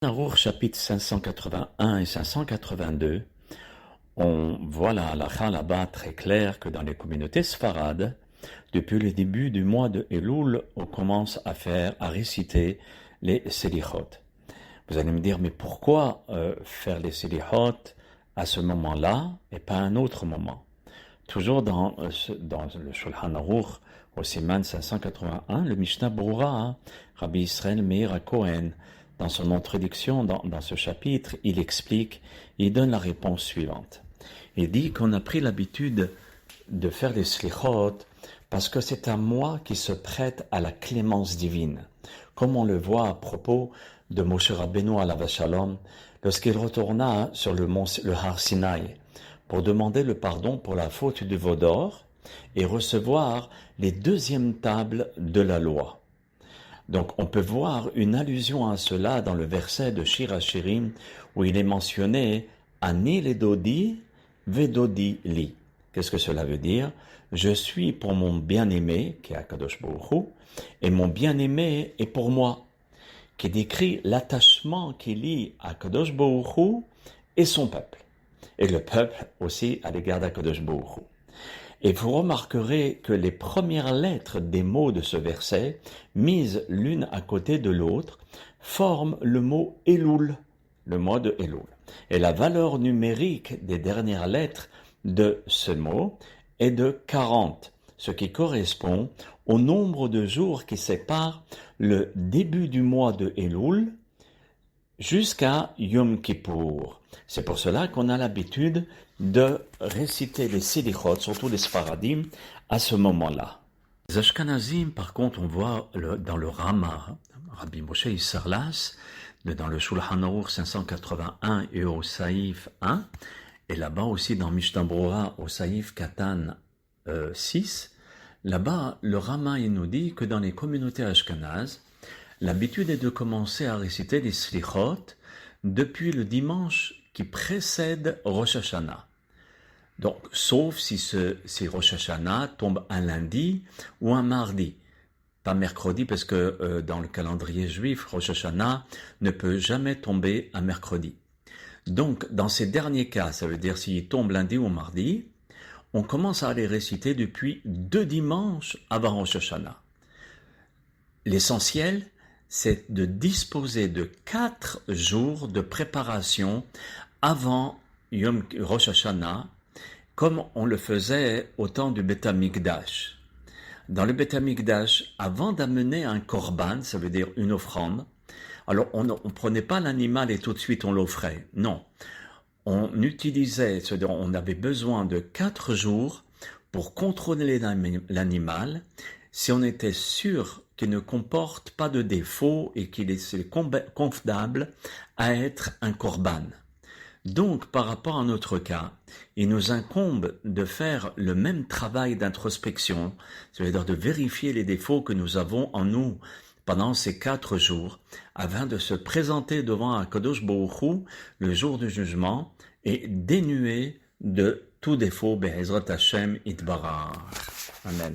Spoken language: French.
Arour, chapitre 581 et 582, on voit la halakha là-bas très clair que dans les communautés sfarades, depuis le début du mois de Elul, on commence à réciter les selichot. Vous allez me dire, mais pourquoi faire les selichot à ce moment-là et pas à un autre moment? Toujours dans le Shulchan Aruch, au Siman 581, le Mishnah Brura, Rabbi Israël Meir HaKohen, dans son introduction dans ce chapitre, il explique, il donne la réponse suivante. Il dit qu'on a pris l'habitude de faire les slichot parce que c'est un mois qui se prête à la clémence divine, comme on le voit à propos de Moshe Rabbeinu alav shalom, lorsqu'il retourna sur le Har Sinaï pour demander le pardon pour la faute du veau d'or et recevoir les deuxièmes tables de la loi. Donc on peut voir une allusion à cela dans le verset de Shir HaShirim où il est mentionné « Ani ledodi vedodi li ». Qu'est-ce que cela veut dire? Je suis pour mon bien-aimé, qui est Akadosh Baruch Hu, et mon bien-aimé est pour moi, qui décrit l'attachement qu'il lie à Akadosh Baruch Hu et son peuple, et le peuple aussi à l'égard d'Akadosh Baruch Hu. Et vous remarquerez que les premières lettres des mots de ce verset, mises l'une à côté de l'autre, forment le mot Elul, le mois de Elul. Et la valeur numérique des dernières lettres de ce mot est de 40, ce qui correspond au nombre de jours qui séparent le début du mois de Elul jusqu'à Yom Kippour. C'est pour cela qu'on a l'habitude de réciter les selichot, surtout les sfaradim, à ce moment-là. Les ashkanazim, par contre, on voit dans le Rama, Rabbi Moshe Isserlas, dans le Shulchan Aruch 581 et au Saïf 1, et là-bas aussi dans Mishnah Brura au Saïf Katan 6, là-bas, le Rama il nous dit que dans les communautés ashkanazes, l'habitude est de commencer à réciter les slichot depuis le dimanche qui précède Rosh Hashanah. Donc, sauf si Rosh Hashanah tombe un lundi ou un mardi. Pas mercredi, parce que dans le calendrier juif, Rosh Hashanah ne peut jamais tomber un mercredi. Donc, dans ces derniers cas, ça veut dire s'il tombe lundi ou mardi, on commence à les réciter depuis 2 dimanches avant Rosh Hashanah. L'essentiel, c'est de disposer de 4 jours de préparation avant Rosh Hashanah, comme on le faisait au temps du Beth Amikdash. Dans le Beth Amikdash, avant d'amener un korban, ça veut dire une offrande, alors on ne prenait pas l'animal et tout de suite on l'offrait. Non, on utilisait, c'est-à-dire on avait besoin de 4 jours pour contrôler l'animal, si on était sûr qu'il ne comporte pas de défaut et qu'il est convenable à être un korban. Donc, par rapport à notre cas, il nous incombe de faire le même travail d'introspection, c'est-à-dire de vérifier les défauts que nous avons en nous pendant ces 4 jours, afin de se présenter devant Akadosh Baruch Hu le jour du jugement et dénué de tout défaut, Be'ezrat Hashem Itbarach. Amen.